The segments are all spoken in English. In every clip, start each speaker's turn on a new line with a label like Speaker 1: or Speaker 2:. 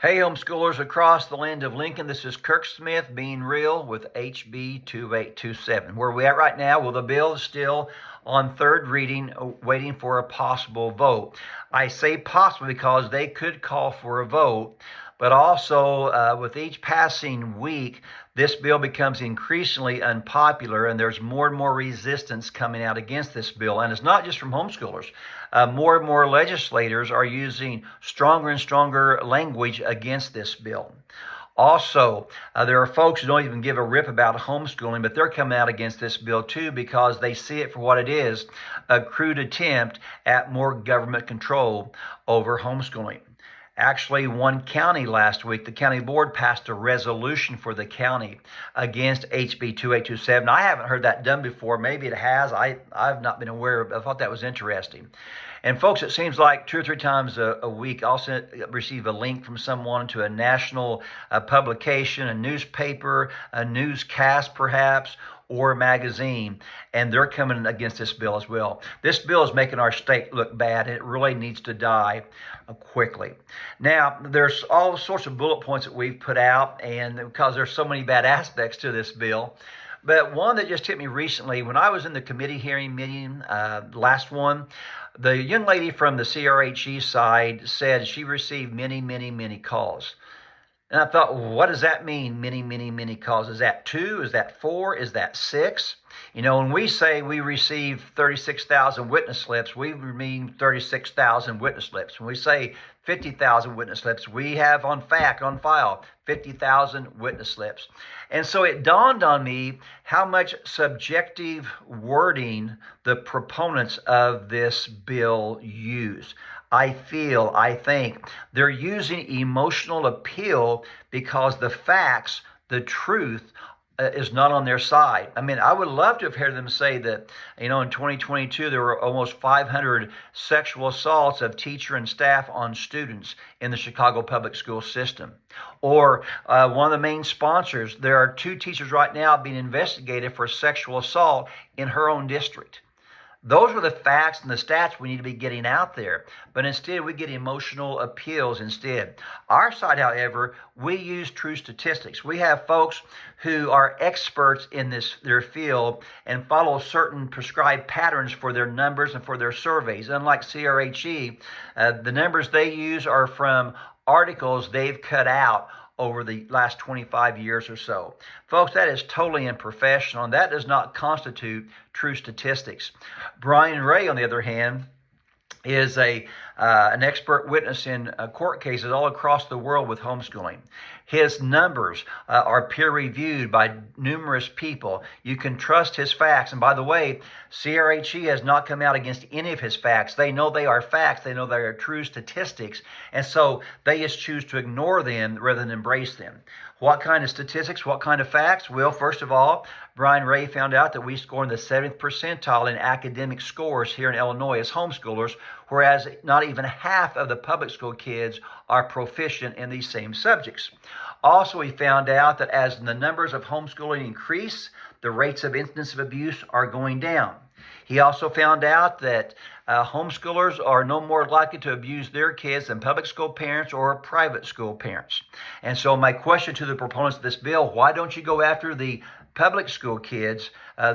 Speaker 1: Hey, homeschoolers across the land of Lincoln, this is Kirk Smith being real with HB2827. Where are we at right now? Well, the bill is still on third reading, waiting for a possible vote. I say possible because they could call for a vote, but also with each passing week, this bill becomes increasingly unpopular, and there's more and more resistance coming out against this bill. And it's not just from homeschoolers. More and more legislators are using stronger and stronger language against this bill. Also, there are folks who don't even give a rip about homeschooling, but they're coming out against this bill too because they see it for what it is, a crude attempt at more government control over homeschooling. Actually, one county last week, the county board passed a resolution for the county against HB 2827. I haven't heard that done before. Maybe it has. I've not been aware of it. I thought that was interesting. And folks, it seems like 2 or 3 times a week, I'll receive a link from someone to a national publication, a newspaper, a newscast perhaps, or a magazine, and they're coming against this bill as well. This bill is making our state look bad, and it really needs to die quickly. Now, there's all sorts of bullet points that we've put out, and because there's so many bad aspects to this bill, but one that just hit me recently, when I was in the committee hearing meeting, last one, the young lady from the CRHE side said she received many calls. And I thought, well, what does that mean, many calls? Is that 2? Is that 4? Is that 6? You know, when we say we received 36,000 witness slips, we mean 36,000 witness slips. When we say 50,000 witness slips, we have on file, 50,000 witness slips. And so it dawned on me how much subjective wording the proponents of this bill use. I think they're using emotional appeal because the facts, the truth, is not on their side. I mean, I would love to have heard them say that, you know, in 2022, there were almost 500 sexual assaults of teacher and staff on students in the Chicago public school system. Or one of the main sponsors, there are 2 teachers right now being investigated for sexual assault in her own district. Those are the facts and the stats we need to be getting out there. But instead, we get emotional appeals instead. Our side, however, we use true statistics. We have folks who are experts in their field and follow certain prescribed patterns for their numbers and for their surveys. Unlike CRHE, the numbers they use are from articles they've cut out over the last 25 years or so. Folks, that is totally unprofessional, and that does not constitute true statistics. Brian Ray, on the other hand, is an expert witness in court cases all across the world with homeschooling. His numbers are peer-reviewed by numerous people. You can trust his facts. And by the way, CRHE has not come out against any of his facts. They know they are facts. They know they are true statistics. And so they just choose to ignore them rather than embrace them. What kind of statistics? What kind of facts? Well, first of all, Brian Ray found out that we score in the 7th percentile in academic scores here in Illinois as homeschoolers, whereas not even half of the public school kids are proficient in these same subjects. Also, he found out that as the numbers of homeschooling increase, the rates of incidence of abuse are going down. He also found out that homeschoolers are no more likely to abuse their kids than public school parents or private school parents. And so my question to the proponents of this bill, why don't you go after the public school kids,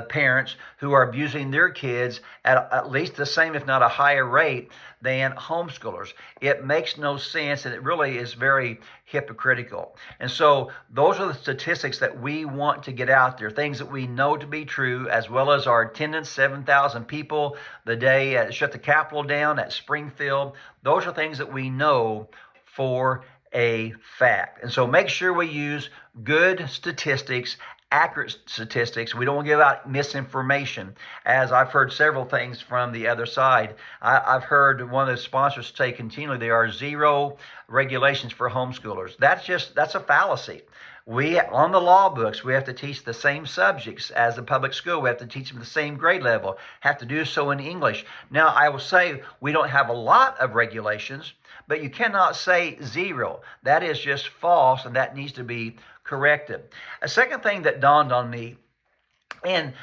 Speaker 1: parents who are abusing their kids at least the same, if not a higher rate than homeschoolers? It makes no sense, and it really is very hypocritical. And so those are the statistics that we want to get out there, things that we know to be true, as well as our attendance, 7,000 people the day shut the Capitol down at Springfield. Those are things that we know for a fact. And so make sure we use good statistics, accurate statistics. We don't give out misinformation, as I've heard several things from the other side. I've heard one of the sponsors say continually there are 0 regulations for homeschoolers. That's a fallacy. We, on the law books, we have to teach the same subjects as the public school. We have to teach them the same grade level, have to do so in English. Now, I will say we don't have a lot of regulations, but you cannot say 0. That is just false, and that needs to be corrected. A second thing that dawned on me, and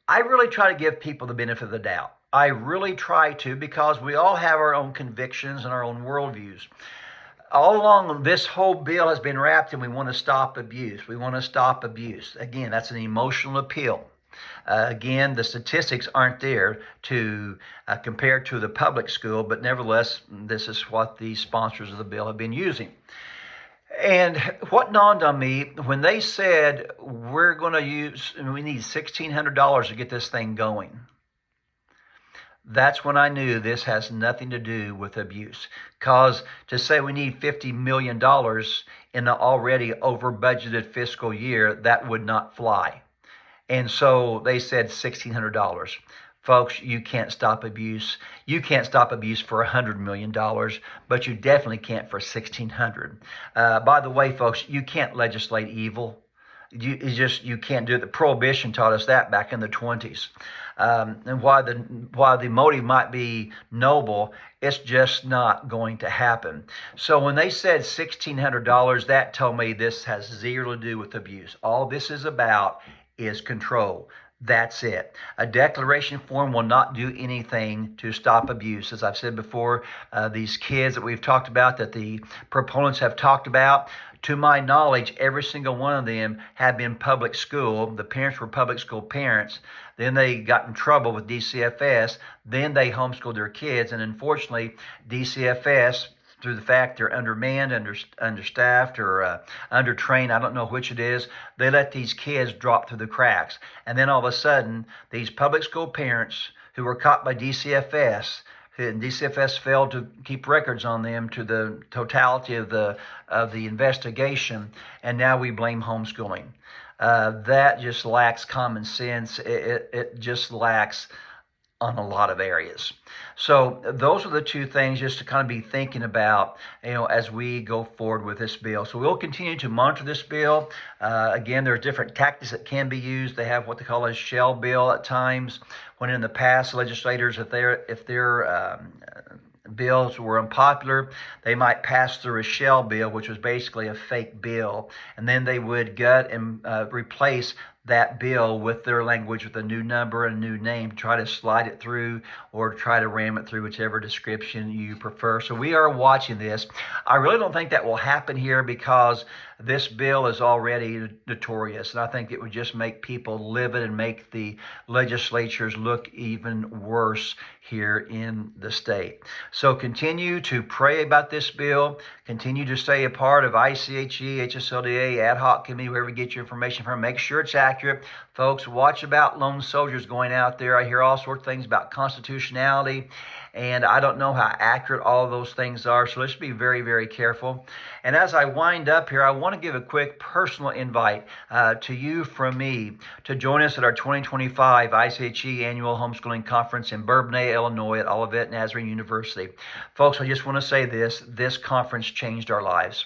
Speaker 1: I really try to give people the benefit of the doubt. I really try to, because we all have our own convictions and our own worldviews. all along, this whole bill has been wrapped, and we want to stop abuse. We want to stop abuse. Again, that's an emotional appeal. Again, the statistics aren't there to compare to the public school, but nevertheless, this is what the sponsors of the bill have been using. And what dawned on me when they said we need $1,600 to get this thing going. That's when I knew this has nothing to do with abuse. Because to say we need $50 million in the already over budgeted fiscal year, that would not fly. And so they said $1,600. Folks, you can't stop abuse. You can't stop abuse for $100 million, but you definitely can't for $1,600. By the way, folks, you can't legislate evil. You can't do it. The Prohibition taught us that back in the 20s. And while the motive might be noble, it's just not going to happen. So when they said $1,600, that told me this has zero to do with abuse. All this is about is control. That's it. A declaration form will not do anything to stop abuse. As I've said before, these kids that we've talked about, that the proponents have talked about, to my knowledge, every single one of them had been public school. The parents were public school parents. Then they got in trouble with DCFS. Then they homeschooled their kids. And unfortunately, DCFS, through the fact they're undermanned, understaffed, or undertrained, I don't know which it is, they let these kids drop through the cracks. And then all of a sudden, these public school parents who were caught by DCFS, and DCFS failed to keep records on them to the totality of the investigation, and now we blame homeschooling. That just lacks common sense. It just lacks on a lot of areas. So those are the two things just to kind of be thinking about, as we go forward with this bill. So we'll continue to monitor this bill. Again, there are different tactics that can be used. They have what they call a shell bill at times, when in the past, legislators, if their bills were unpopular, they might pass through a shell bill, which was basically a fake bill, and then they would gut and replace that bill with their language, with a new number and a new name, try to slide it through or try to ram it through whichever description you prefer. So we are watching this. I really don't think that will happen here, because this bill is already notorious, and I think it would just make people livid and make the legislatures look even worse here in the state. So continue to pray about this bill. Continue to stay a part of ICHE, HSLDA, ad hoc committee, wherever you get your information from. Make sure it's accurate. Folks, watch about lone soldiers going out there. I hear all sorts of things about constitutionality, and I don't know how accurate all of those things are, so let's be very, very careful. And as I wind up here, I want to give a quick personal invite to you from me to join us at our 2025 ICHE Annual Homeschooling Conference in Bourbonnais, Illinois, at Olivet Nazarene University. Folks, I just want to say this conference changed our lives.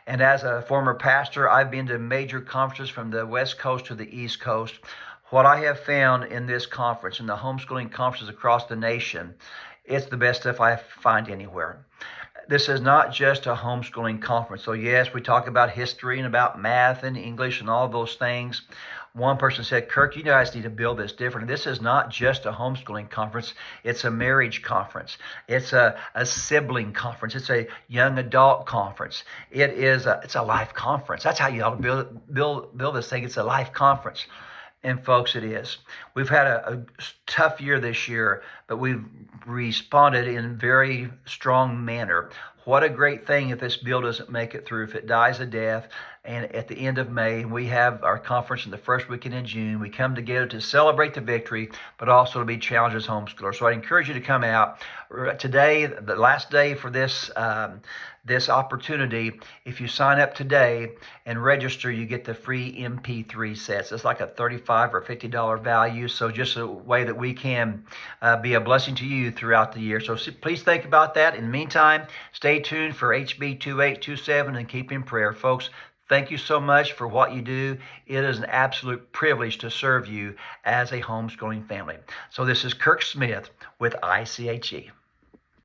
Speaker 1: And as a former pastor, I've been to major conferences from the West Coast to the East Coast. What I have found in this conference, in the homeschooling conferences across the nation, it's the best stuff I find anywhere. This is not just a homeschooling conference. So yes, we talk about history and about math and English and all those things. One person said, Kirk, you guys need to build this different. This is not just a homeschooling conference. It's a marriage conference. It's a sibling conference. It's a young adult conference. It's a life conference. That's how you ought to build this thing. It's a life conference. And folks, it is. We've had a tough year this year, but we've responded in a very strong manner. What a great thing if this bill doesn't make it through, if it dies a death. And at the end of May, we have our conference in the first weekend in June. We come together to celebrate the victory, but also to be challenged as homeschoolers. So I encourage you to come out. Today, the last day for this opportunity. If you sign up today and register, you get the free MP3 sets. It's like a $35 or $50 value. So just a way that we can be a blessing to you throughout the year. So please think about that. In the meantime, stay tuned for HB2827 and keep in prayer. Folks, thank you so much for what you do. It is an absolute privilege to serve you as a homeschooling family. So this is Kirk Smith with ICHE.